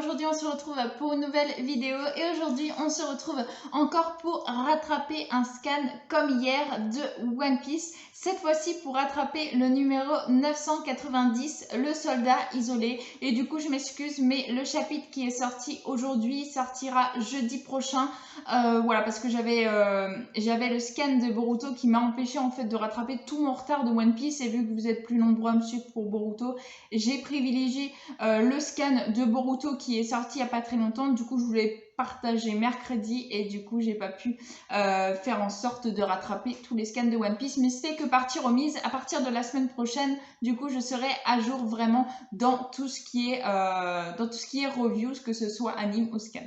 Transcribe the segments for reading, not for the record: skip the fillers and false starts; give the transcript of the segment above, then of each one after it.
aujourd'hui on se retrouve pour une nouvelle vidéo et aujourd'hui on se retrouve encore pour rattraper un scan comme hier de One Piece. Cette fois-ci pour rattraper le numéro 990, le soldat isolé. Et du coup je m'excuse mais le chapitre qui est sorti aujourd'hui sortira jeudi prochain. Voilà, parce que j'avais le scan de Boruto qui m'a empêché en fait de rattraper tout mon retard de One Piece. Et vu que vous êtes plus nombreux à me suivre pour Boruto, j'ai privilégié le scan de Boruto qui est sorti il n'y a pas très longtemps. Du coup je voulais partager mercredi et du coup j'ai pas pu faire en sorte de rattraper tous les scans de One Piece, mais c'est que partie remise. À partir de la semaine prochaine, du coup je serai à jour vraiment dans tout ce qui est reviews, que ce soit anime ou scan.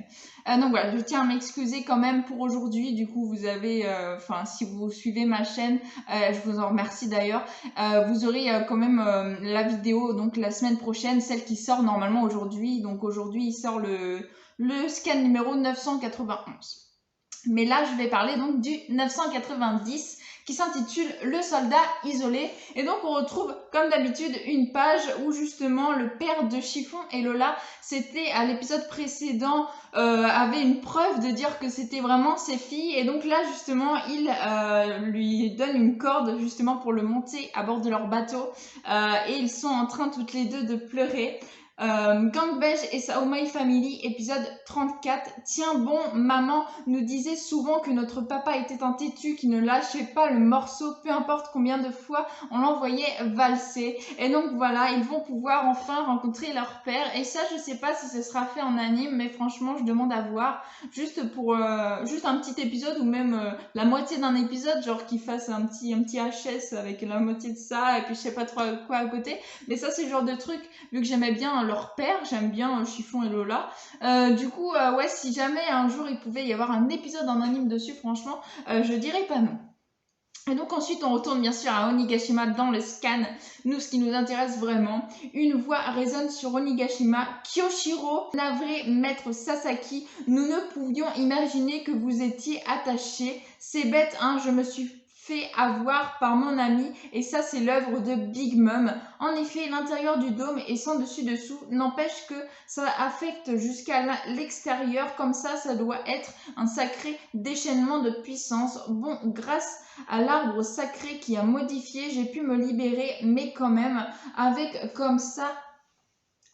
Donc voilà, je tiens à m'excuser quand même pour aujourd'hui. Du coup vous avez, si vous suivez ma chaîne, je vous en remercie d'ailleurs, vous aurez quand même la vidéo donc la semaine prochaine, celle qui sort normalement aujourd'hui. Donc aujourd'hui il sort le scan numéro 991. Mais là, je vais parler donc du 990 qui s'intitule Le soldat isolé. Et donc, on retrouve, comme d'habitude, une page où justement le père de Chiffon et Lola, c'était à l'épisode précédent, avait une preuve de dire que c'était vraiment ses filles. Et donc là, justement, il lui donne une corde justement pour le monter à bord de leur bateau. Et ils sont en train toutes les deux de pleurer. Gang Beige et sa Omae Family, épisode 34. Tiens bon, maman nous disait souvent que notre papa était un têtu qui ne lâchait pas le morceau, peu importe combien de fois on l'envoyait valser. Et donc voilà, ils vont pouvoir enfin rencontrer leur père. Et ça, je sais pas si ce sera fait en anime, mais franchement, je demande à voir. Juste pour juste un petit épisode ou même la moitié d'un épisode, genre qu'ils fassent un petit HS avec la moitié de ça et puis je sais pas trop quoi à côté. Mais ça, c'est le genre de truc, vu que j'aimais bien leur père, j'aime bien Chiffon et Lola. Du coup, ouais, si jamais un jour il pouvait y avoir un épisode en anime dessus, franchement, je dirais pas non. Et donc ensuite on retourne bien sûr à Onigashima dans le scan. Nous, ce qui nous intéresse vraiment, une voix résonne sur Onigashima. Kyoshiro, navré maître Sasaki, nous ne pouvions imaginer que vous étiez attaché. C'est bête, hein, je me suis fait avoir par mon ami et ça c'est l'œuvre de Big Mom. En effet, l'intérieur du dôme est sans dessus-dessous, n'empêche que ça affecte jusqu'à l'extérieur, comme ça doit être un sacré déchaînement de puissance. Bon, grâce à l'arbre sacré qui a modifié, j'ai pu me libérer, mais quand même, avec comme ça...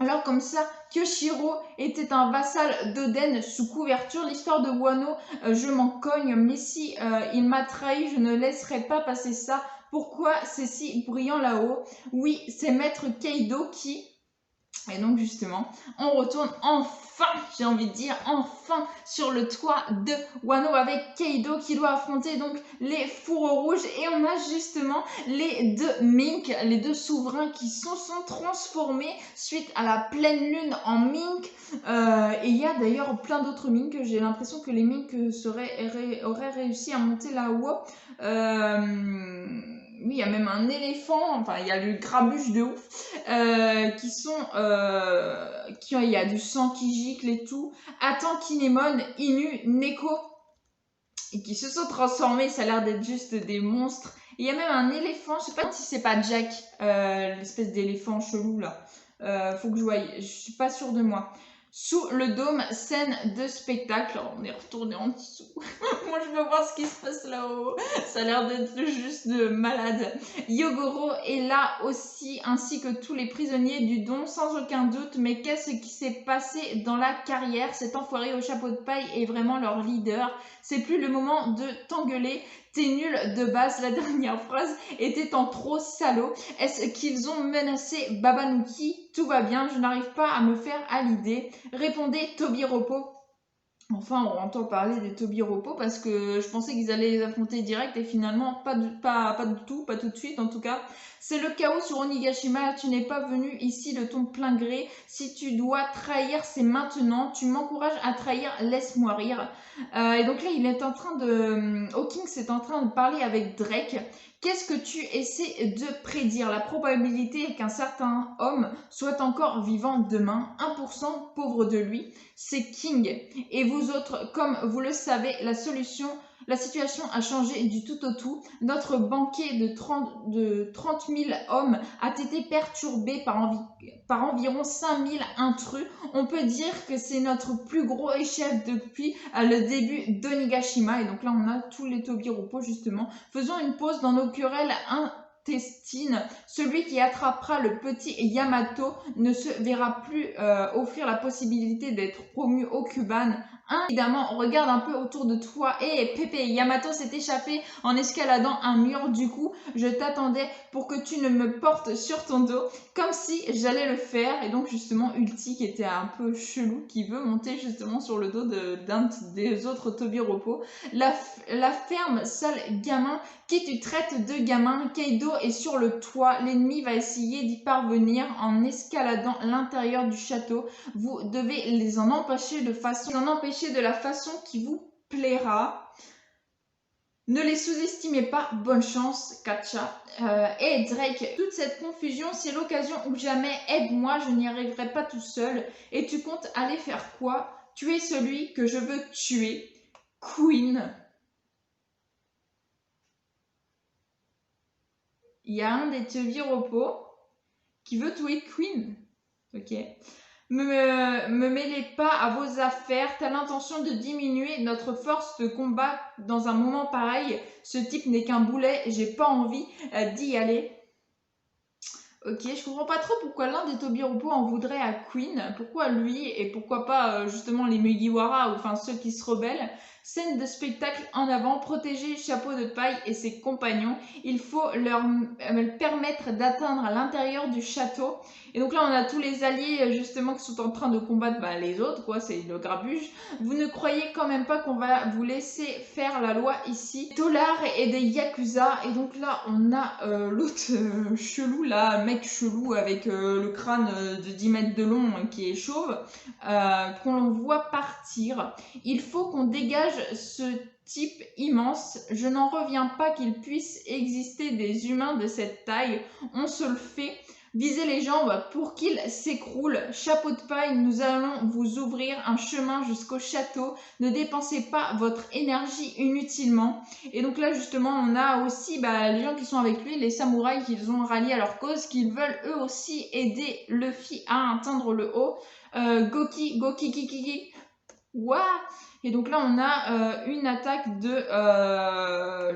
Alors comme ça, Kyoshiro était un vassal d'Oden sous couverture. L'histoire de Wano, je m'en cogne, mais si il m'a trahi, je ne laisserai pas passer ça. Pourquoi c'est si brillant là-haut? Oui, c'est Maître Kaido qui... Et donc justement, on retourne enfin, j'ai envie de dire, enfin sur le toit de Wano avec Kaido qui doit affronter donc les fourreaux rouges. Et on a justement les deux Mink, les deux souverains qui sont transformés suite à la pleine lune en Mink. Et il y a d'ailleurs plein d'autres Mink. J'ai l'impression que les Mink auraient réussi à monter là-haut. Oui, il y a même un éléphant, enfin il y a le grabuge de ouf, il y a du sang qui gicle et tout. Attends, Kinemon, Inu, Neko, et qui se sont transformés, ça a l'air d'être juste des monstres. Et il y a même un éléphant, je sais pas si c'est pas Jack, l'espèce d'éléphant chelou là. Faut que je voie, je suis pas sûre de moi. Sous le dôme, scène de spectacle. Alors, on est retourné en dessous. Moi, je veux voir ce qui se passe là-haut. Ça a l'air d'être juste malade. Yogoro est là aussi, ainsi que tous les prisonniers du don, sans aucun doute. Mais qu'est-ce qui s'est passé dans la carrière? Cet enfoiré au chapeau de paille est vraiment leur leader. C'est plus le moment de t'engueuler. T'es nul de base, la dernière phrase était en trop salaud. Est-ce qu'ils ont menacé Babanuki? Tout va bien, je n'arrive pas à me faire à l'idée. Répondez Tobiropo. Enfin, on entend parler des Tobiropo parce que je pensais qu'ils allaient les affronter direct et finalement pas du tout, pas tout de suite en tout cas. C'est le chaos sur Onigashima, tu n'es pas venu ici de ton plein gré. Si tu dois trahir, c'est maintenant. Tu m'encourages à trahir, laisse-moi rire. Et donc là, il est en train de... Hawkins est en train de parler avec Drake. Qu'est-ce que tu essaies de prédire? La probabilité qu'un certain homme soit encore vivant demain, 1% pauvre de lui, c'est King. Et vous autres, comme vous le savez, la solution La situation a changé du tout au tout. Notre banquet de 30 000 hommes a été perturbé par environ 5 000 intrus. On peut dire que c'est notre plus gros échec depuis le début d'Onigashima. Et donc là, on a tous les Tobiropos justement. Faisons une pause dans nos querelles intestines. Celui qui attrapera le petit Yamato ne se verra plus offrir la possibilité d'être promu au Kuban. Évidemment, regarde un peu autour de toi. Et Pépé, Yamato s'est échappé en escaladant un mur. Du coup, je t'attendais pour que tu ne me portes sur ton dos, comme si j'allais le faire. Et donc, justement, Ulti, qui était un peu chelou, qui veut monter justement sur le dos d'un des autres Tobiropos. La ferme, sale gamin, qui tu traites de gamin. Kaido est sur le toit. L'ennemi va essayer d'y parvenir en escaladant l'intérieur du château. Vous devez les en empêcher de la façon qui vous plaira. Ne les sous-estimez pas, bonne chance, Katcha. Et Drake, toute cette confusion, c'est l'occasion ou jamais. Aide-moi, je n'y arriverai pas tout seul. Et tu comptes aller faire quoi? Tuer celui que je veux tuer. Queen. Il y a un des Tobiropos qui veut tuer Queen. Ok. Me mêlez pas à vos affaires. T'as l'intention de diminuer notre force de combat dans un moment pareil. Ce type n'est qu'un boulet. J'ai pas envie d'y aller. Ok, je comprends pas trop pourquoi l'un des Tobiropos en voudrait à Queen. Pourquoi lui et pourquoi pas justement les Mugiwara ou enfin ceux qui se rebellent. Scène de spectacle en avant, protéger Chapeau de Paille et ses compagnons. Il faut leur permettre d'atteindre l'intérieur du château. Et donc là, on a tous les alliés justement qui sont en train de combattre les autres, quoi, c'est le grabuge. Vous ne croyez quand même pas qu'on va vous laisser faire la loi ici. Tolar et des Yakuza. Et donc là, on a l'autre chelou, là, mec chelou avec le crâne de 10 mètres de long qui est chauve, qu'on voit partir. Il faut qu'on dégage ce type immense. Je n'en reviens pas qu'il puisse exister des humains de cette taille. On se le fait. Visez les jambes pour qu'ils s'écroulent. Chapeau de paille, nous allons vous ouvrir un chemin jusqu'au château. Ne dépensez pas votre énergie inutilement. Et donc là, justement, on a aussi les gens qui sont avec lui, les samouraïs qu'ils ont ralliés à leur cause, qu'ils veulent eux aussi aider Luffy à atteindre le haut. Goki, Kiki. What? Et donc là, on a une attaque de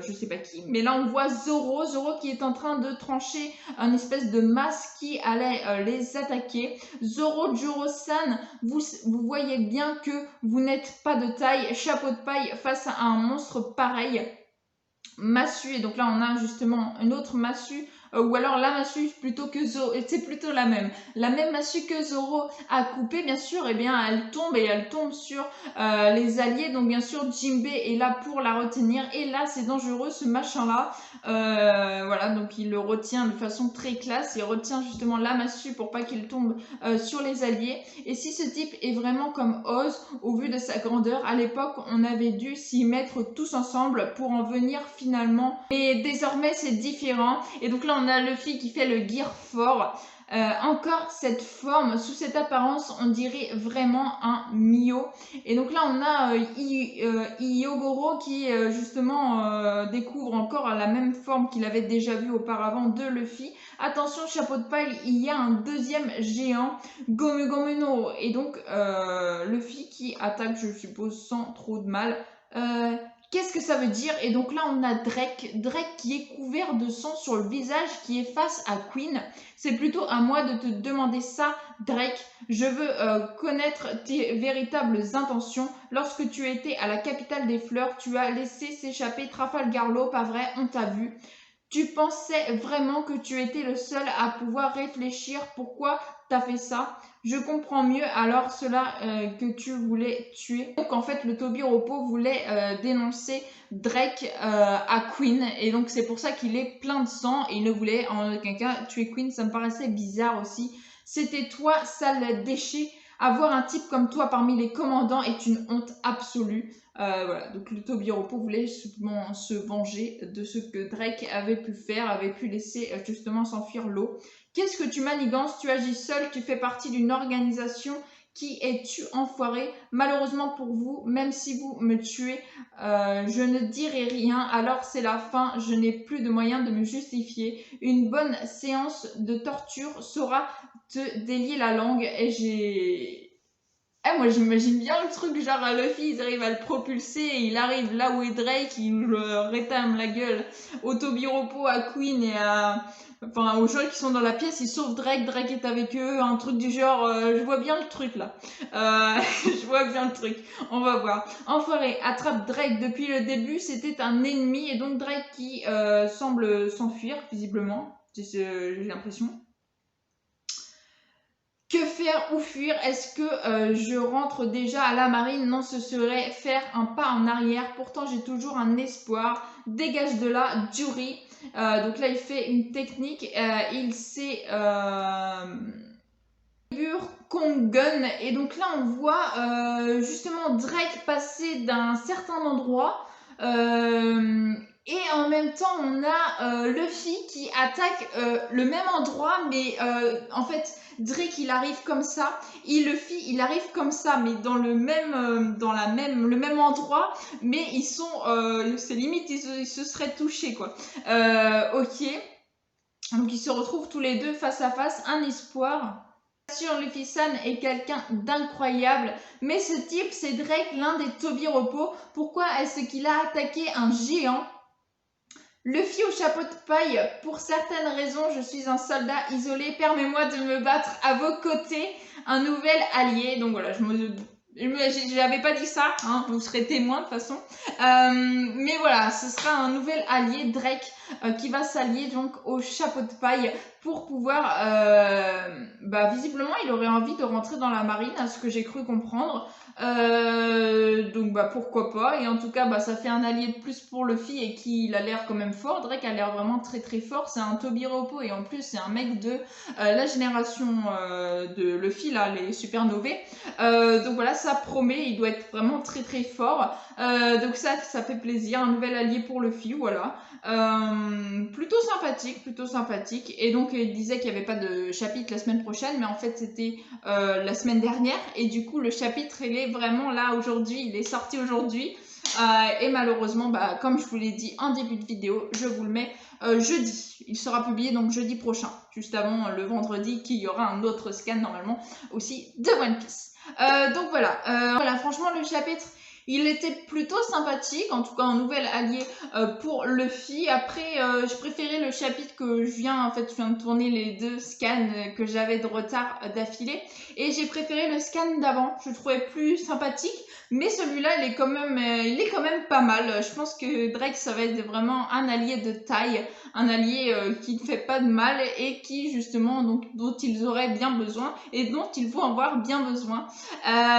je sais pas qui, mais là on voit Zoro qui est en train de trancher un espèce de masse qui allait les attaquer. Zoro Juro-san, vous voyez bien que vous n'êtes pas de taille. Chapeau de paille face à un monstre pareil. Massue, et donc là on a justement une autre massue, ou alors la massue plutôt que Zoro, c'est plutôt la même massue que Zoro a coupé, bien sûr, et bien elle tombe sur les alliés, donc bien sûr Jinbe est là pour la retenir, et là c'est dangereux ce machin là, voilà, donc il le retient de façon très classe, il retient justement la massue pour pas qu'il tombe sur les alliés. Et si ce type est vraiment comme Oz, au vu de sa grandeur, à l'époque on avait dû s'y mettre tous ensemble pour en venir finalement, et désormais c'est différent. Et donc là on a Luffy qui fait le Gear 4. Encore cette forme, sous cette apparence, on dirait vraiment un Mio. Et donc là, on a Hyogoro qui justement découvre encore la même forme qu'il avait déjà vue auparavant de Luffy. Attention, chapeau de paille, il y a un deuxième géant, Gomu Gomu no. Et donc Luffy qui attaque, je suppose, sans trop de mal. Qu'est-ce que ça veut dire? Et donc là, on a Drake qui est couvert de sang sur le visage, qui est face à Queen. C'est plutôt à moi de te demander ça, Drake. Je veux connaître tes véritables intentions. Lorsque tu étais à la capitale des fleurs, tu as laissé s'échapper Trafalgar Law, pas vrai? On t'a vu. Tu pensais vraiment que tu étais le seul à pouvoir réfléchir pourquoi t'as fait ça? Je comprends mieux alors cela que tu voulais tuer. Donc en fait le Tobiropo voulait dénoncer Drake à Queen, et donc c'est pour ça qu'il est plein de sang et il ne voulait en aucun cas tuer Queen. Ça me paraissait bizarre aussi. C'était toi, sale déchet. Avoir un type comme toi parmi les commandants est une honte absolue. Voilà, donc le Tobiropo voulait justement se venger de ce que Drake avait pu faire, avait pu laisser justement s'enfuir l'eau. Qu'est-ce que tu manigances? Tu agis seul, tu fais partie d'une organisation Qui es-tu, enfoiré? Malheureusement pour vous, même si vous me tuez, je ne dirai rien. Alors c'est la fin, je n'ai plus de moyens de me justifier. Une bonne séance de torture saura te délier la langue. Et moi j'imagine bien le truc, genre Luffy, ils arrivent à le propulser, et il arrive là où est Drake, il le rétame la gueule au Tobiropo, à Queen et enfin, aux gens qui sont dans la pièce, ils sauvent Drake, Drake est avec eux, un truc du genre, je vois bien le truc là. Je vois bien le truc, on va voir. Enfoiré, attrape Drake depuis le début, c'était un ennemi, et donc Drake qui semble s'enfuir, visiblement, j'ai l'impression. Que faire ou fuir? Est-ce que je rentre déjà à la marine? Non, ce serait faire un pas en arrière. Pourtant, j'ai toujours un espoir. Dégage de là, Jury. Donc là, il fait une technique. Il s'est Kongun. Et donc là, on voit justement Drake passer d'un certain endroit. Et en même temps, on a Luffy qui attaque le même endroit, mais en fait, Drake il arrive comme ça, et Luffy il arrive comme ça, mais dans le même, le même endroit, mais ils sont, c'est limite ils se seraient touchés quoi. Ok, donc ils se retrouvent tous les deux face à face, un espoir. Bien sûr, Luffy-san est quelqu'un d'incroyable, mais ce type c'est Drake, l'un des Tobiropo. Pourquoi est-ce qu'il a attaqué un géant? Luffy au chapeau de paille, pour certaines raisons, je suis un soldat isolé, permets-moi de me battre à vos côtés, un nouvel allié. Donc voilà, j'avais pas dit ça, hein, vous serez témoin de toute façon. Mais voilà, ce sera un nouvel allié, Drake, qui va s'allier donc au chapeau de paille pour pouvoir... visiblement, il aurait envie de rentrer dans la marine, à ce que j'ai cru comprendre. Donc pourquoi pas, et en tout cas ça fait un allié de plus pour Luffy, et qu'il a l'air quand même fort. Drake a l'air vraiment très très fort, c'est un Tobiropo, et en plus c'est un mec de la génération de Luffy là, les supernovés. Donc voilà, ça promet, il doit être vraiment très très fort. Donc ça fait plaisir, un nouvel allié pour Luffy, voilà. Plutôt sympathique. Et donc il disait qu'il n'y avait pas de chapitre la semaine prochaine, mais en fait c'était la semaine dernière, et du coup le chapitre il est vraiment là aujourd'hui, il est sorti aujourd'hui. Et malheureusement, comme je vous l'ai dit en début de vidéo, je vous le mets jeudi. Il sera publié donc jeudi prochain, juste avant le vendredi, qu'il y aura un autre scan normalement aussi de One Piece. Donc voilà, franchement le chapitre, il était plutôt sympathique, en tout cas un nouvel allié pour Luffy. Après, je préférais le chapitre que je viens de tourner les deux scans que j'avais de retard d'affilée. Et j'ai préféré le scan d'avant, je le trouvais plus sympathique. Mais celui-là, il est quand même pas mal. Je pense que Drake, ça va être vraiment un allié de taille, un allié qui ne fait pas de mal, et qui justement, dont ils auraient bien besoin, et dont ils vont avoir bien besoin.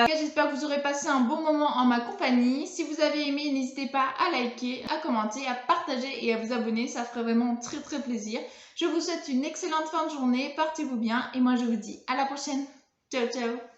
J'espère que vous aurez passé un bon moment en ma compagnie. Si vous avez aimé, n'hésitez pas à liker, à commenter, à partager et à vous abonner. Ça ferait vraiment très très plaisir. Je vous souhaite une excellente fin de journée. Portez-vous bien, et moi je vous dis à la prochaine. Ciao ciao.